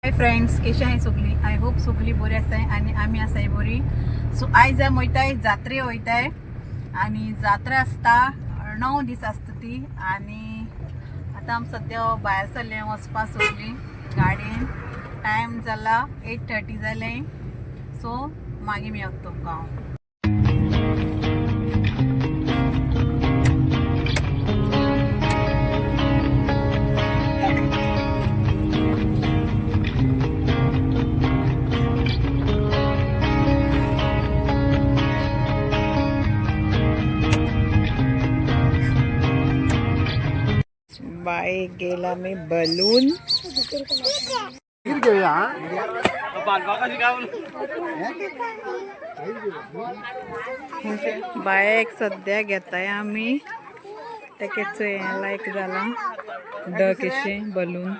Hi friends, कशी आहे सगळी? आय होप सगळी बरी आसाय आणि आम्ही आसाय बरी. सो आयज आमी वयताय जात्रे वयताय आणि जात्रा आसता 9 दीस आसता ती. आणि आता आमी सद्या भायर सरले वचपा सगळी गाडयेन. टायम जाला 8:30 जाले. सो मागीर मेळत तुमकां हांव. बाय गेला मी बलून बायक सध्या घेताय आम्ही. तेच लायक जाला डकेशे बलून.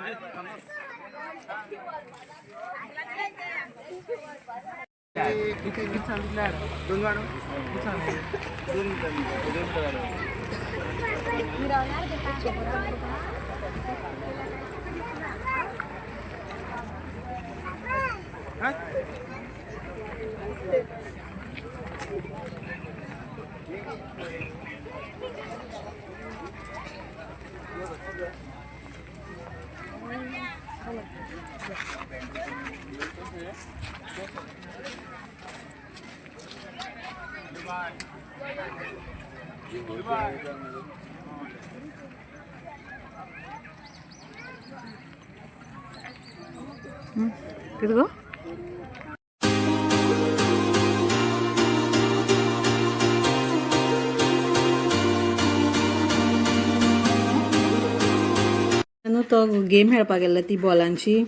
कितको तो गेम खेळपाक गेला ती बॉलांची.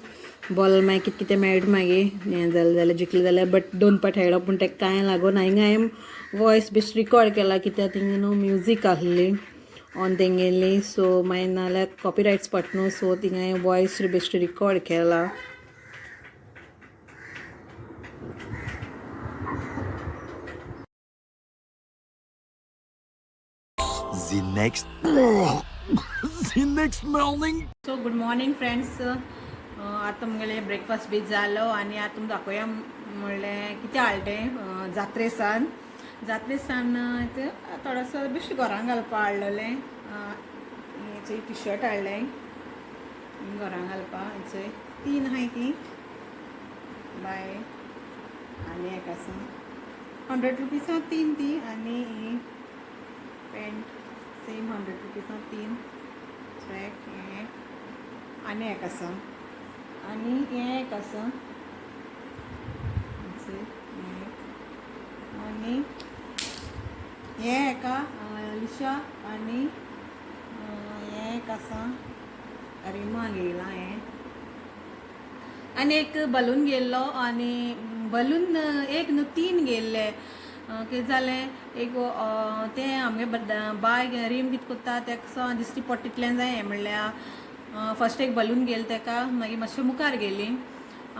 बॉल मागीर कितें कितें मेळटा मागीर हें जालें जाल्यार जिखलें जाल्यार. बट 2 पाट खेळ्ळो पूण तेका कांय लागोना. हिंगा हांवें वॉयस बेस्ट रिकॉर्ड केला कित्याक थिंगा न्हू म्युजीक आसली ऑन तेंगेली. सो मागीर नाल्यार कॉपीरायट्स पडटा न्हू. सो थिंगा हांवें वॉयस बेस्ट रिकॉर्ड केला. The next morning. So good morning friends. आतां मुगेले ब्रेकफास्ट बी जालो आणि आता तुमकां दाखोवया म्हणलें कितें हाडलें जात्रेसान. थोडोसो बेश्टो घरान घालपा हाडलेलें. हेचो टी शर्ट हाडलें घरान घालपा. हेचो 3 आहाय ती बाय आनी एक आसा 100 रुपीसां 3 ती. आनी ही पेंट सेम 100 रुपीसां 3. ट्रॅक हें आनी एक आसा आनी हें एक आसा आनी हें एका लिशा आनी हें एक आसा रिमा घेयला हें. आनी एक बलून घेयल्लो आनी बलून एक न्हू 3 घेयल्ले. कितें जालें एक तें आमगे बाय रीम कितें कोत्ता तेका दिसती पट्टींतल्यान जाय हें म्हणल्यार फर्स्ट एक बलून घेयलें तेका. मागीर मातशें मुखार गेली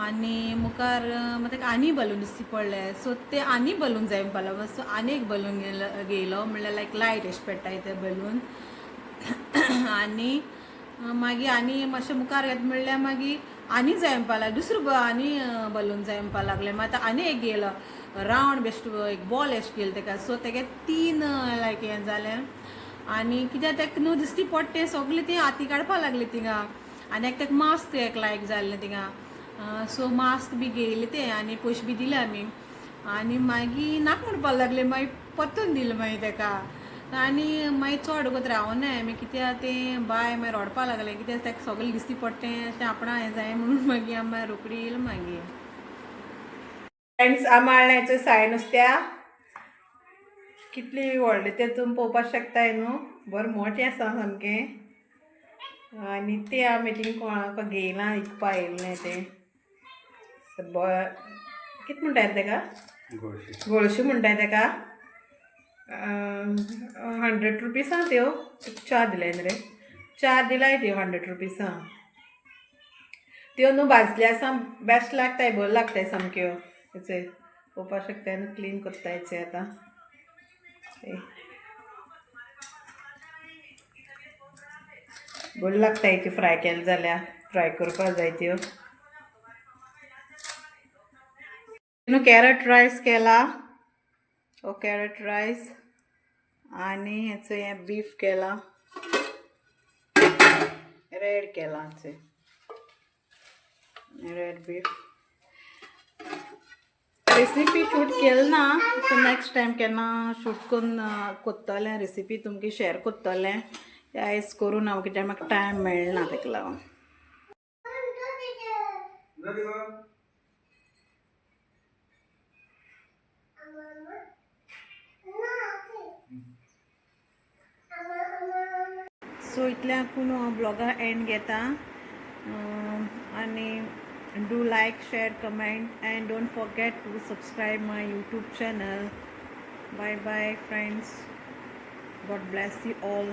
आनी मुखार तेका आनी बलून दिसती पडले. सो ते आनी बलून जाय म्हणपा लागलो. सो आनी एक बलून घेयलो म्हणल्यार लायक लायट अशें पेट्टाय ते बलून. आनी मागीर आनी मातशें मुखार घेता म्हणल्यार मागीर आनी जाय म्हणपा लागलें. दुसरो आनी बलून जाय म्हणपा लागलें. मागीर आनी एक घेयलो रावंड बेश्टो एक बॉल एशें केलो तेका. सो तेगे 3 लायक हें जालें. आनी कित्याक तेका न्हू दिसती पडटें सगळें तें हाती काडपा लागलें थिंगा. आनी एक तेका मास्क एक लायक जाल्लें थिंगा. सो मास्क बी घेयलें तें आनी पयशे बी दिले आमी. आनी मागीर नाका म्हणपा लागलें. मागीर परतून दिलें मागीर तेका. आनी मागीर चड वगत रावोना आमी कित्याक तें बाय मागीर रडपा लागलें कित्याक तेका सगळें दिसती पडटें तें आपणा हें जाय म्हणून मागीर आमी रोखडी येयली मागीर. फ्रेंड्स आमी हाडलें हेचो साय नुस्त्या. कितली व्हडली तें तुमी पळोवपाक शकताय न्हू. बरें मोटें आसा सामकें. आनी तें आमी थिंग कोणाक घेयलां विकपा येयल्लें तें कितें म्हणटाय तेका गोळशी म्हणटाय तेका. 100 रुपीसां त्यो 4 दिल्याय रे. 4 दिलाय त्यो 100 रुपीसां. त्यो न्हू भाजले आसा बेस्ट लागताय बऱ्यो लागताय सामक्यो. हेचे पळोवपाक शकताय न्हू क्लीन कोत्ताय हेचे आतां. बऱ्यो लागताय त्यो फ्राय केले जाल्यार. फ्राय करपाक जाय त्यो. कॅरट रायस केला हो कॅरट रायस आणि ह्याचं हे बीफ केला रेड केला रेड बीफ रेसिपी शूट केली ना सो नेक्स्ट टाइम केन्ना शूट करून कोत्तलें रेसिपी तुमकां शेअर कोत्तलें आयज करून हांव कित्याक म्हाका टायम मेळना ताका लागून सो इतल्याकून हांव ब्लॉगा एंड घेता आनी do like share comment and don't forget to subscribe my YouTube channel. Bye bye friends, God bless you all.